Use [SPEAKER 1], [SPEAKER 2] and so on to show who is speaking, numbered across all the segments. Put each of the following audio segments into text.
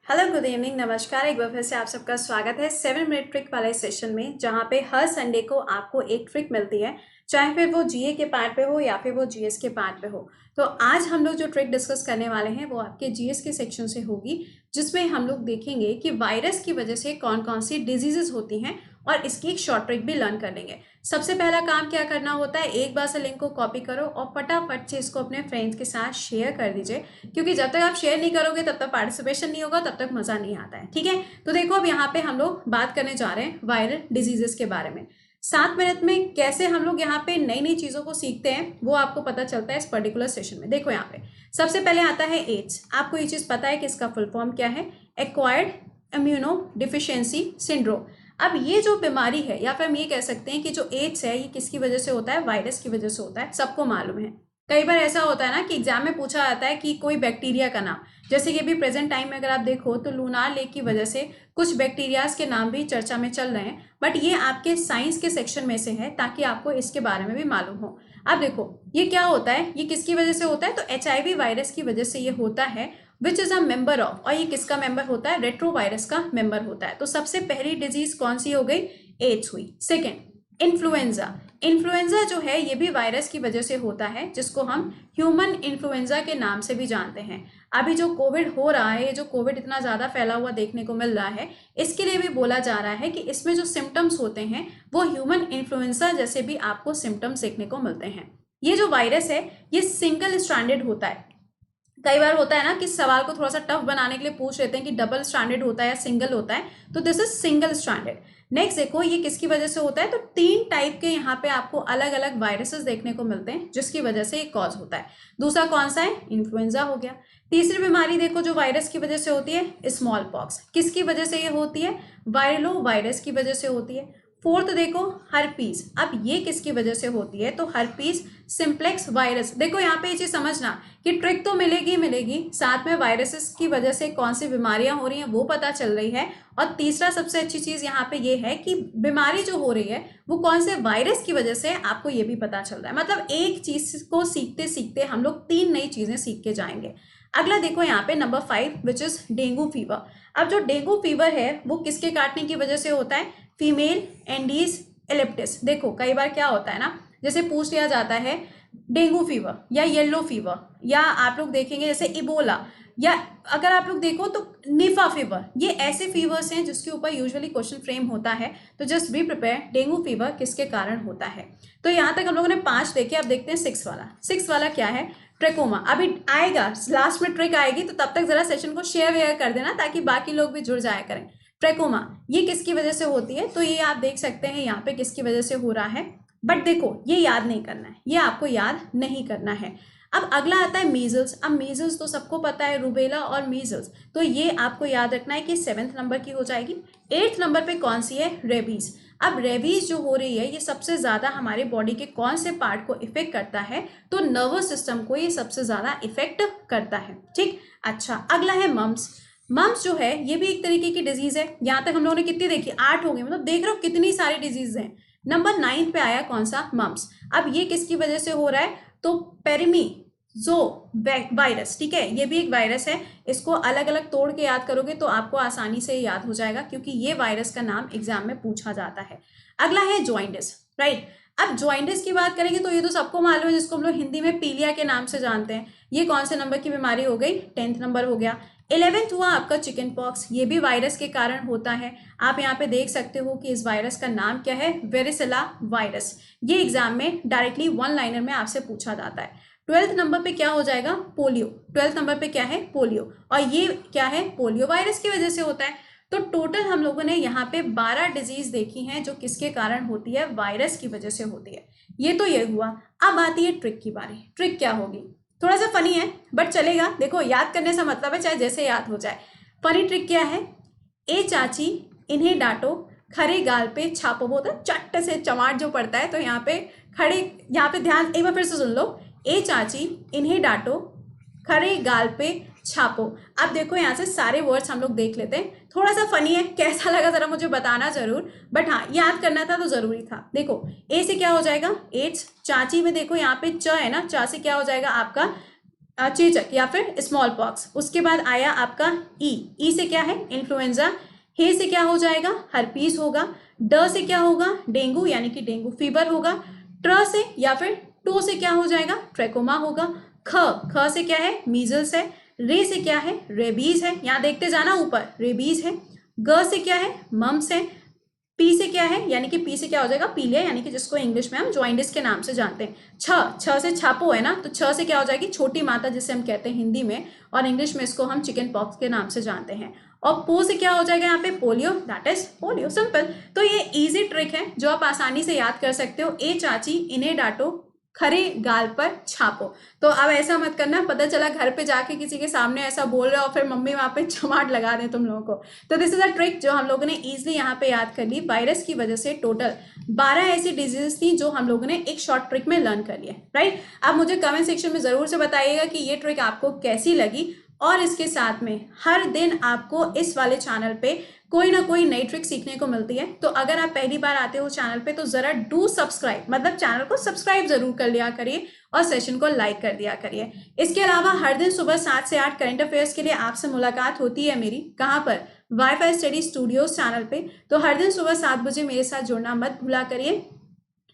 [SPEAKER 1] Hello good evening नमस्कार। एक बार फिर से आप सबका स्वागत है 7 मिनट ट्रिक वाले सेशन में, जहां पे हर संडे को आपको एक ट्रिक मिलती है, चाहे फिर वो जीए के पार्ट पे हो या फिर वो जीएस के पार्ट पे हो। तो आज हम लोग जो ट्रिक डिस्कस करने वाले हैं वो आपके जीएस के सेक्शन से होगी, जिसमें हम लोग देखेंगे कि वायरस की वजह से कौन कौन सी डिजीजेस होती हैं और इसकी एक शॉर्ट ट्रिक भी लर्न कर लेंगे। सबसे पहला काम क्या करना होता है, एक बार से लिंक को कॉपी करो और फटाफट से इसको अपने फ्रेंड्स के साथ शेयर कर दीजिए, क्योंकि जब तक आप शेयर नहीं करोगे तब तक पार्टिसिपेशन नहीं होगा, तब तक मजा नहीं आता है। ठीक है, तो देखो अब यहाँ पे हम लोग बात करने जा रहे हैं वायरल डिजीजेस के बारे में। 7 मिनट में कैसे हम लोग यहाँ पे नई नई चीजों को सीखते हैं वो आपको पता चलता है इस पर्टिकुलर सेशन में। देखो यहाँ पे सबसे पहले आता है एड्स। आपको ये चीज पता है कि इसका फुल फॉर्म क्या है? Acquired immuno deficiency syndrome. अब ये जो बीमारी है, या फिर हम ये कह सकते हैं कि जो एड्स है, ये किसकी वजह से होता है? वायरस की वजह से होता है, सबको मालूम है। कई बार ऐसा होता है ना कि एग्जाम में पूछा जाता है कि कोई बैक्टीरिया का नाम, जैसे कि अभी प्रेजेंट टाइम में अगर आप देखो तो लूनार लेक की वजह से कुछ बैक्टीरियाज के नाम भी चर्चा में चल रहे हैं, बट ये आपके साइंस के सेक्शन में से है ताकि आपको इसके बारे में भी मालूम हो। अब देखो ये क्या होता है, ये किसकी वजह से होता है? तो एचआईवी वायरस की वजह से ये होता है, which is a member of, और ये किसका मेंबर होता है? रेट्रो वायरस का मेंबर होता है। तो सबसे पहली डिजीज कौन सी हो गई? एड्स हुई। Second influenza. इन्फ्लुएंजा जो है ये भी वायरस की वजह से होता है, जिसको हम ह्यूमन इन्फ्लुएंजा के नाम से भी जानते हैं। अभी जो कोविड हो रहा है, जो कोविड इतना ज्यादा फैला हुआ देखने को मिल रहा है, इसके लिए भी बोला जा रहा है कि इसमें जो सिम्टम्स होते हैं वो ह्यूमन इन्फ्लुएंजा जैसे भी आपको सिम्टम्स देखने को मिलते हैं। ये जो वायरस है ये सिंगल स्ट्रैंडेड होता है। कई बार होता है ना कि सवाल को थोड़ा सा टफ बनाने के लिए पूछ लेते हैं कि डबल स्ट्रैंडेड होता है या सिंगल होता है, तो this is single stranded. Next देखो ये किसकी वजह से होता है? तो 3 टाइप के यहाँ पे आपको अलग अलग वायरसेस देखने को मिलते हैं जिसकी वजह से ये कॉज होता है। दूसरा कौन सा है? इन्फ्लुएंजा हो गया। तीसरी बीमारी देखो जो वायरस की वजह से होती है, स्मॉल पॉक्स। किसकी वजह से ये होती है? वायरलो वायरस की वजह से होती है। फोर्थ देखो हर्पीज। अब ये किसकी वजह से होती है? तो हर्पीज सिंप्लेक्स वायरस। देखो यहाँ पे ये चीज समझना कि ट्रिक तो मिलेगी मिलेगी, साथ में वायरसेस की वजह से कौन सी बीमारियां हो रही हैं वो पता चल रही है। और तीसरा सबसे अच्छी चीज यहाँ पे ये है कि बीमारी जो हो रही है वो कौन से वायरस की वजह से, आपको ये भी पता चल रहा है। मतलब एक चीज को सीखते सीखते हम लोग 3 नई चीजें सीख के जाएंगे। अगला देखो यहाँ पे number 5 which is dengue fever. अब जो डेंगू फीवर है वो किसके काटने की वजह से होता है? फीमेल एंडीज एलिप्टिस। देखो कई बार क्या होता है ना, जैसे पूछ लिया जाता है डेंगू फीवर या येलो फीवर, या आप लोग देखेंगे जैसे इबोला, या अगर आप लोग देखो तो निफा फीवर। ये ऐसे फीवर्स हैं जिसके ऊपर यूजुअली क्वेश्चन फ्रेम होता है। तो just be prepare, dengue fever किसके कारण होता है? तो यहाँ तक हम लोगों ने 5 देखे। अब देखते हैं 6 वाला। 6 वाला क्या है? ट्रेकोमा। अभी आएगा, लास्ट में ट्रिक आएगी, तो तब तक जरा सेशन को शेयर वेयर कर देना ताकि बाकी लोग भी जुड़ जाया करें। ट्रेकोमा ये किसकी वजह से होती है? तो ये आप देख सकते हैं यहाँ पे किसकी वजह से हो रहा है, बट देखो ये याद नहीं करना है, ये आपको याद नहीं करना है। अब अगला आता है मीजल्स। अब मीजल्स तो सबको पता है, रूबेला और मीजल्स, तो ये आपको याद रखना है कि 7th नंबर की हो जाएगी। 8th नंबर पे कौन सी है? रेबीज। अब रेबीज जो हो रही है ये सबसे ज्यादा हमारे बॉडी के कौन से पार्ट को इफेक्ट करता है? तो नर्वस सिस्टम को ये सबसे ज्यादा इफेक्ट करता है। ठीक, अच्छा अगला है मम्स। मम्स जो है ये भी एक तरीके की डिजीज है। यहाँ तक हम लोगों ने कितनी देखी? 8 हो गई। मतलब देख रहे हो कितनी सारी डिजीज हैं। नंबर 9 पे आया कौन सा? मम्स। अब ये किसकी वजह से हो रहा है? तो पेरिमी जो वायरस, ठीक है, ये भी एक वायरस है। इसको अलग अलग तोड़ के याद करोगे तो आपको आसानी से याद हो जाएगा, क्योंकि ये वायरस का नाम एग्जाम में पूछा जाता है। अगला है जॉइंटिस, राइट। अब जॉइंटिस की बात करेंगे तो ये तो सबको मालूम है, जिसको हम लोग हिंदी में पीलिया के नाम से जानते हैं। ये कौन से नंबर की बीमारी हो गई? 10th नंबर हो गया। 11th हुआ आपका चिकन पॉक्स। ये भी वायरस के कारण होता है। आप यहाँ पे देख सकते हो कि इस वायरस का नाम क्या है? Varicella virus. ये एग्जाम में डायरेक्टली 1 लाइनर में आपसे पूछा जाता है। 12th नंबर पे क्या हो जाएगा? पोलियो। 12th नंबर पे क्या है? पोलियो। और ये क्या है? पोलियो वायरस की वजह से होता है। तो टोटल हम लोगों ने यहाँ पे 12 डिजीज देखी हैं जो किसके कारण होती है? वायरस की वजह से होती है। ये तो ये हुआ। अब आती है ट्रिक की बारी। ट्रिक क्या होगी? थोड़ा सा फनी है बट चलेगा। देखो याद करने से मतलब है चाहे जैसे याद हो जाए। फनी ट्रिक क्या है? ए चाची इन्हें डांटो, खड़े गाल पे छापो। वो होता चट्ट से चमाट जो पड़ता है, तो यहाँ पे खड़े, यहाँ पे ध्यान एक बार फिर से सुन लो। ए चाची इन्हें डांटो, खड़े गाल पे छापो। अब देखो यहाँ से सारे वर्ड्स हम लोग देख लेते हैं। थोड़ा सा फनी है, कैसा लगा जरा मुझे बताना जरूर, बट हाँ याद करना था तो जरूरी था। देखो ए से क्या हो जाएगा? एड्स। चाची में देखो यहाँ पे च है ना, चा से क्या हो जाएगा आपका चेचक या फिर स्मॉल पॉक्स। उसके बाद आया आपका ई से क्या है, इन्फ्लुएंजा। हे से क्या हो जाएगा, हर्पीस होगा। ड से क्या होगा, डेंगू यानी कि डेंगू फीवर होगा। ट्र से या फिर टो से क्या हो जाएगा, ट्रैकोमा होगा। ख से क्या है, मीजल्स है। रे से क्या है, रेबीज है, यहाँ देखते जाना ऊपर, रेबीज है। ग से क्या है, मम्स है। पी से क्या है, यानी कि पी से क्या हो जाएगा, पीलिया, यानी कि जिसको इंग्लिश में हम जॉइंडिस के नाम से जानते हैं। छ से छापो है ना, तो छ से क्या हो जाएगी, छोटी माता जिसे हम कहते हैं हिंदी में, और इंग्लिश में इसको हम चिकन पॉक्स के नाम से जानते हैं। और पो से क्या हो जाएगा यहाँ पे, polio, that is polio, simple. तो ये इजी ट्रिक है जो आप आसानी से याद कर सकते हो। ए चाची इन्हें डांटो, खरे गाल पर छापो। तो अब ऐसा मत करना, पता चला घर पे जाके किसी के सामने ऐसा बोल रहे हो और फिर मम्मी वहां पे चमाट लगा दें तुम लोगों को। तो दिस इज अ ट्रिक जो हम लोगों ने इजीली यहाँ पे याद कर ली। वायरस की वजह से टोटल 12 ऐसी डिजीज थी जो हम लोगों ने एक शॉर्ट ट्रिक में लर्न कर लिया, राइट। अब मुझे कमेंट सेक्शन में जरूर से बताइएगा कि ये ट्रिक आपको कैसी लगी। और इसके साथ में हर दिन आपको इस वाले चैनल पे कोई ना कोई नई ट्रिक सीखने को मिलती है। तो अगर आप पहली बार आते हो चैनल पे तो जरा डू सब्सक्राइब, मतलब चैनल को सब्सक्राइब जरूर कर लिया करिए और सेशन को लाइक कर दिया करिए। इसके अलावा हर दिन सुबह 7 से 8 करंट अफेयर्स के लिए आपसे मुलाकात होती है मेरी, कहाँ पर, वाईफाई स्टडी स्टूडियोज चैनल पे। तो हर दिन सुबह 7 बजे मेरे साथ जुड़ना मत भूला करिए।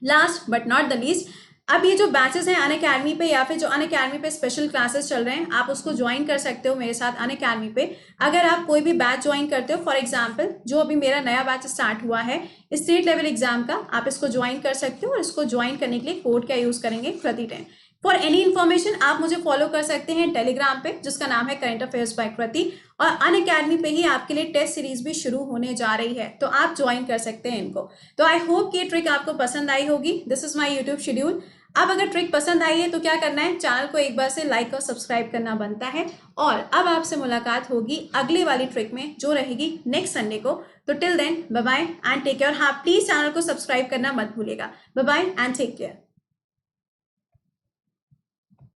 [SPEAKER 1] Last but not the least, अब ये जो बैचेस हैं अनअकैडमी पे या फिर जो अनअकैडमी पे स्पेशल क्लासेस चल रहे हैं, आप उसको ज्वाइन कर सकते हो मेरे साथ अनअकैडमी पे। अगर आप कोई भी बैच ज्वाइन करते हो, फॉर एग्जांपल जो अभी मेरा नया बैच स्टार्ट हुआ है स्टेट लेवल एग्जाम का, आप इसको ज्वाइन कर सकते हो। और इसको ज्वाइन करने के लिए कोड का यूज करेंगे, कृति10। फॉर एनी इन्फॉर्मेशन आप मुझे फॉलो कर सकते हैं टेलीग्राम पे, जिसका नाम है करंट अफेयर्स बाय कृति। और अनअकैडमी पे ही आपके लिए टेस्ट सीरीज भी शुरू होने जा रही है, तो आप ज्वाइन कर सकते हैं इनको। तो आई होप कि ये ट्रिक आपको पसंद आई होगी। This is my YouTube schedule. अब अगर ट्रिक पसंद आई है तो क्या करना है, चैनल को एक बार से लाइक और सब्सक्राइब करना बनता है। और अब आपसे मुलाकात होगी अगली वाली ट्रिक में जो रहेगी नेक्स्ट संडे को। तो till then bye bye and take care. हाँ, प्लीज चैनल को सब्सक्राइब करना मत भूलिएगा। Bye bye and take care.